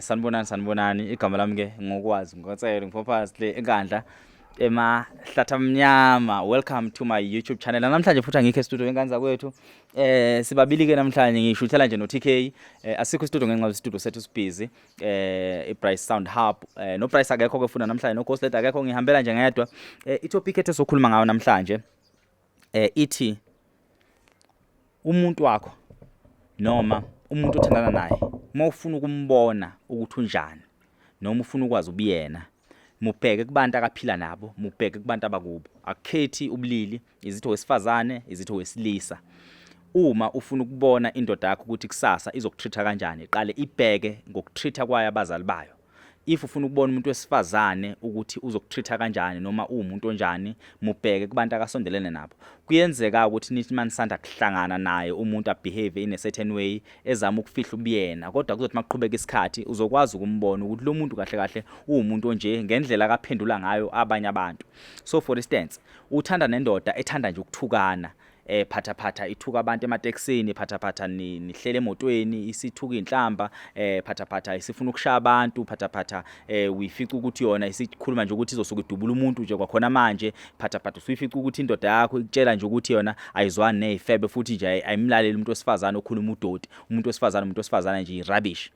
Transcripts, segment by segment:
sanibonani igama lami ke ngokwazi ngokucela ngiphophasi le enkandla emahlata mnyama. Welcome to my YouTube channel. Namhlanje futhi angikho e-studio engane zakwethu. Sibabili ke namhlanje ngishuthela nje no TK. Asikho e-studio ngenxa studio sethu sibhizi. I-Bryce Sound Hub. No Bryce akekho ke funa namhlanje, no Ghost Letter akekho, ngihambela nje ngedwa. I-topic ethu sokhuluma ngayo namhlanje ithi umuntu wakho noma umuntu othandana naye mawufuna ukumbona ukuthi unjani noma ufuna ukwazi ubiyena, mubheke kubantu akaphila nabo, mubheke kubantu abakubo. Akukhethi ubulili, izitho wesifazane, izitho wesilisa. Uma ufuna ukubona indoda yakho ukuthi kusasa izokutreata kanjani, iqale ibheke ngokutreata kwayo abazali bayo. If ufuna ukubona umuntu wesifazane ukuthi uzokutreata kanjani noma umuntu onjani, mubheke kubantu akasondelene nabo. Kuyenzeka ukuthi nithi manisanda kuhlangana naye umuntu abehave in a certain way ezama ukufihla ubuyena, kodwa kuzothi maqhubeka isikhathi uzokwazi ukumbona ukuthi lo muntu kahle kahle umuntu onje ngendlela akaphendula ngayo abanye abantu. So for instance, uthanda nendoda ethanda nje ukuthukana, phatha ithuka abantu emateksini, phatha nihlele emotweni isithuka inhlamba, phatha isifuna ukushaya abantu, phatha uyifica ukuthi yona isikhuluma nje ukuthi izosuka idubula umuntu nje kwakhona manje, phatha usuyifica ukuthi indoda yakho ikutshela nje ukuthi yona ayizwani nezifebe futhi nje ayimlaleli umuntu wesifazane okhuluma udoti, umuntu wesifazane nje irubbish.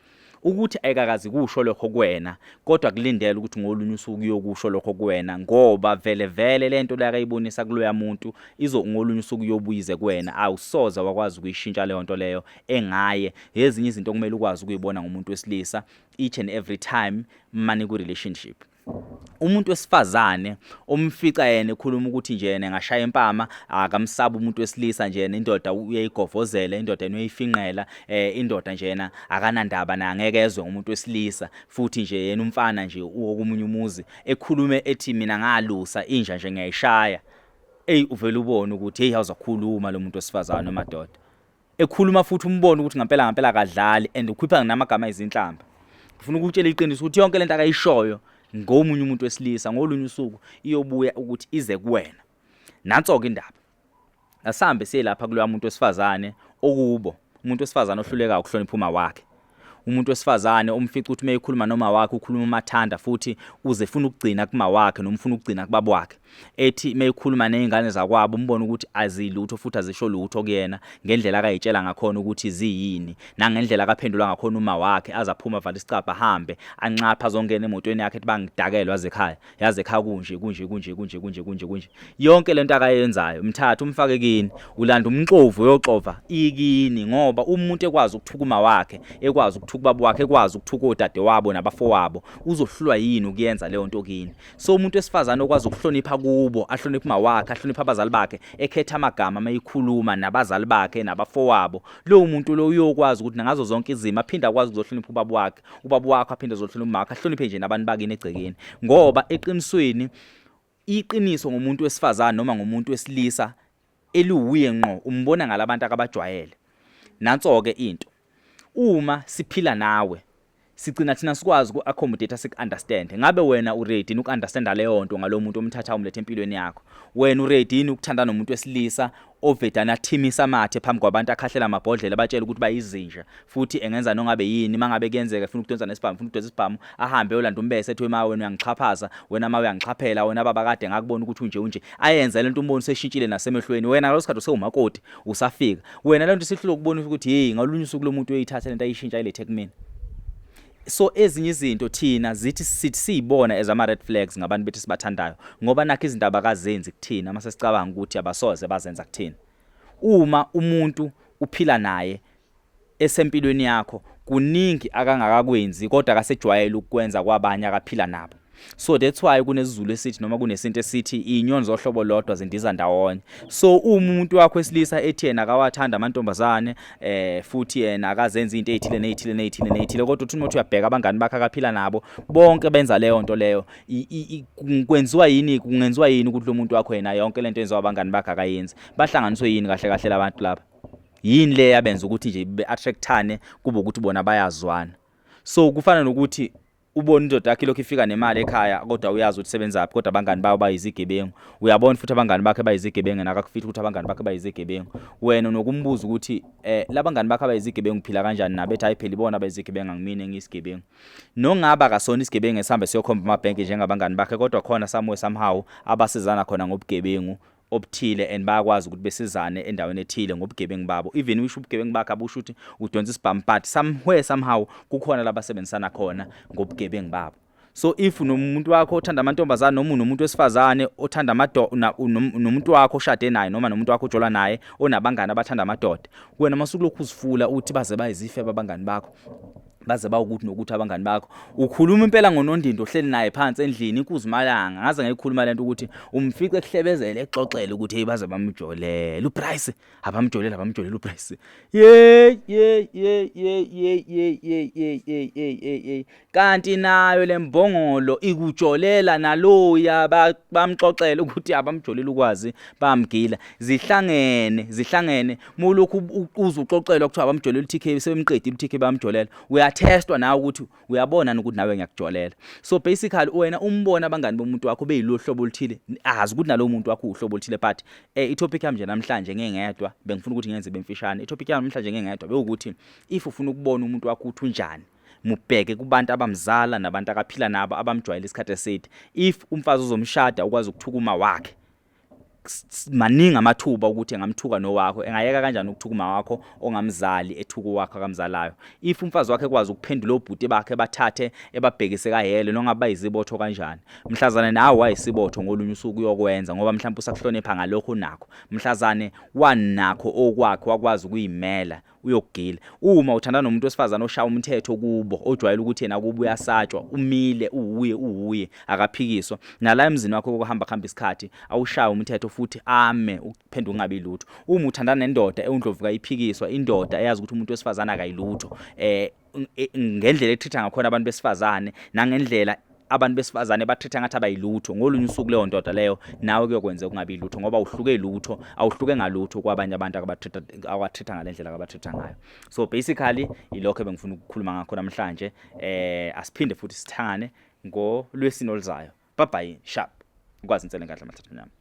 Ukuthi ayikakazi kusho lokho kuwena, kodwa kulindela ukuthi ngolunye usuku uyokusho lokho kuwena, ngoba vele lento la akayibonisa kuloya muntu izo ngolunye usuku uyobuyize kuwena. Awusoza wakwazi ukuyishintsha leyo nto leyo engaye. Ezinye izinto kumele ukwazi ukuyibona ngomuntu wesilisa each and every time mani ku relationship. Umuntu wesifazane omfica yena ekhuluma ukuthi nje yena ngashaya empama, akamsaba umuntu wesilisa nje yena indoda uyayigovozela, indoda uyayifinqela, indoda nje yena akanandaba na ngeke ezwe umuntu wesilisa, futhi nje yena umfana nje ukomunye umuzi ekhulume ethi mina ngalusa inja nje ngiyayishaya. Uvela ubone ukuthi hey awuzakhuluma lo muntu wesifazane emadoda. Ekhuluma futhi umbone ukuthi ngempela kadlali and ukhipha namagama ezinhlamba. Ufuna ukutshela iqiniso ukuthi yonke lento akayishoyo ngomunye umuntu wesilisa ngolunye usuku iyobuya ukuthi ize kuwena. Nanso-ke indaba. Asambe siye lapha kuloya muntu wesifazane okubo. Umuntu wesifazane ohluleka ukuhlonipha uma wakhe. Umuntu wesifazane omfica ukuthi mayekhuluma noma wakhe ukhuluma umathanda futhi uze funa ukugcina kuma wakhe noma ufuna ukugcina kubaba wakhe. Ethi mayekhuluma nezingane zakwabo umbone ukuthi azilutho futhi azisho lutho kuyena ngendlela akayitshela ngakhona ukuthi ziyini, nangendlela akaphendula ngakhona uma wakhe azaphuma vala isicapha ahambe anxapha zongena emotweni yakhe ethi bangidakelwa yaze ekhaya kunje. Yonke lento akayenzayo mthatha umfake kini, ulanda umxovu uyoxova ikini, ngoba umuntu ekwazi ukuthukuma wakhe, ekwazi ukuthuka baba wakhe, ekwazi ukuthuka odade wabo nabafowabo, uzohlulwa yini ukuyenza leyo nto kini. So umuntu wesifazane okwazi ukuhlonipha kubo, ahlonipha uma wakhe, ahlonipha abazali bakhe, ekhetha amagama mayikhuluma nabazali bakhe nabafowabo, lo muntu lo uyokwazi ukuthi ngazo zonke izimo aphinda akwazi ukuzohlonipha ubaba wakhe aphinde azohlonipha uma wakhe, ahloniphe nje nabantu bakini egcekeni. Ngoba eqinisweni iqiniso ngomuntu wesifazane noma ngomuntu wesilisa eluwuye ngqo umbona ngalabantu akabajwayele. Nanso-ke into, uma siphila nawe sigcina thina sikwazi uku-accommodate siku-understand. Ngabe wena uready uku-understanda leyo nto ngalo muntu omthatha umlethe empilweni yakho? Wena uready ukuthandana nomuntu wesilisa ovedana thimisa amathe phambi kwabantu akhahlela amabhodlela batshela ukuthi bayizinja futhi engenza nongabe yini mangabe kuyenzeka funa ukudonsa nesibhamu, funa ukudonsa isibhamu, ahambe yolanda umbese ethi wena wena uyangichaphaza, wena ma uyangichaphela, wena baba kade ngakubona ukuthi unje ayenza lento umboni seshintshile nasemehlweni. Wena ngalo sikhathi usewumakoti usafika, wena lento sihlule ukubona ukuthi hey ngalunye usuku lo muntu uyithatha lento ayishintsha ilethe kumina. So ezinye izinto thina zithi siyibona as ama red flags ngabantu bethi sibathandayo, ngoba nakho izinto abakazenzi kuthina mase sicabanga ukuthi abasoze bazenza kuthina. Uma umuntu uphila naye esempilweni yakho kuningi akangakakwenzi kodwa akasejwayele ukwenza kwabanye akaphila nabo. So that's why kunesizulu esithi noma kunesinto esithi inyoni zohlobo lodwa zindiza ndawonye. So umuntu wakho wesilisa ethi yena akawathanda amantombazane futhi yena akazenza into ezithile kodwa uthi umuntu uyabheka abangani bakhe akaphila nabo bonke benza leyo nto leyo, kwenziwa yini ukuthi lo muntu wakho yena yonke lento yenziwa abangani bakhe akayenzi? Bahlanganiswe yini kahle labantu lapha? Yini le yabenza ukuthi nje be attractane kube ukuthi bona bayazwana? So kufana nokuthi ubona indoda yakhe lokho ifika nemali ekhaya kodwa uyazi ukuthi sebenzaphi kodwa abangani bawo bayizigebengu uyabona futhi abangani bakhe bayizigebengu nakakufithi ukuthi abangani bakhe bayizigebengu wena nokumbuza ukuthi labangani bakhe bayizigebengu phila kanjani nabethi hayi phela ibona bayizigebengu angimine ngisigebengu nongaba kasona isigebengu esambe siyokhomba amabhenki njengabangani bakhe kodwa khona somehow abasizana khona ngobugebengu obuthile and bayakwazi ukuthi besizane endaweni ethile ngobugebengu babo even wisho ubugebengu bakhe abusho ukuthi udonsa isibhampati somehow kukhona labasebenzisana khona ngobugebengu babo. So if nomuntu wakho othanda amantombazana noma unomuntu wesifazane othanda nomuntu wakho oshade naye noma nomuntu wakho ojola naye onabangani abathanda amadoda wena masuku lokhu uzifula uthi baze bayizife abangani bakho baze bawukuthi nokuthi abangani bakho ukhuluma impela ngonondindo ohleli naye phansi endlini ikuzimalanga ngaze ngeyikhuluma lento ukuthi umfice ehlebezele exoxele ukuthi hey baze bamjolela uPrice abamjolela uPrice kanti nayo lembongolo ikujolela naloya bamxoxela ukuthi abamjolela ukwazi bamgila zihlangene mulokhu uzuxoxelwa ukuthi abamjolela uTK sebemqedile uTK bamjolela testwa nawe ukuthi uyabona ukuthi nawe ngiyakujolela. So basically wena umbona abangani bomuntu wakho beyilo hlobo oluthile azi ukuthi nalo muntu wakho uhlobo oluthile but itopic yami nje namhlanje ngengedwa bengifuna ukuthi ngenze bemfishane itopic yami namhlanje ngengedwa bekuthi if ufuna ukubona umuntu wakho uthi unjani mubheke kubantu abamzala nabantu akaphila nabo abamjwayela isikhathi eside if umfazi uzomshada ukwazi ukuthukuma wakhe maningi amathuba ukuthi engamthuka nowakho engayeka kanjani ukuthukuma wakho ongamzali ethuku wakho akamzalayo if umfazi wakhe kwazi ukuphendula obhuti bakhe bathathe ebabhekise kayele nongaba izibotho kanjani mhlazane nawe wayisibotho ngolunye usuku uyokwenza ngoba mhlawumbe usakuhlonipha ngalokho nakho mhlazane wanakho okwakhe wakwazi ukuyimela uyogila uma uthanda nomuntu wesifazana oshaya umthetho kubo ojwayela ukuthi yena kubo uyasatshwa umile uwuye akaphikiswa nala emzini wakho ukuhamba isikhathi awushaya umthetho futhi ame ukuphendula ungabi lutho uma uthandana nendoda eundlovuka iphikiswa indoda eyazi ukuthi umuntu wesifazana akayilutho ngendlela etreatha ngakhona abantu besifazane nangendlela abantu besifazane batreatha ngathi abayilutho ngolunye usuku leyo ndoda leyo nawe kuyokwenza kungabi lutho ngoba uhluke lutho awuhluke ngalutho kwabanye abantu abatreatha ngalendlela abatreatha ngayo. So basically ilokho ebengifuna ukukhuluma ngakho namhlanje asiphinde futhi sithangane ngolwesini oluzayo. Bye bye sharp ukwazi insele ngahle mathatha nyama.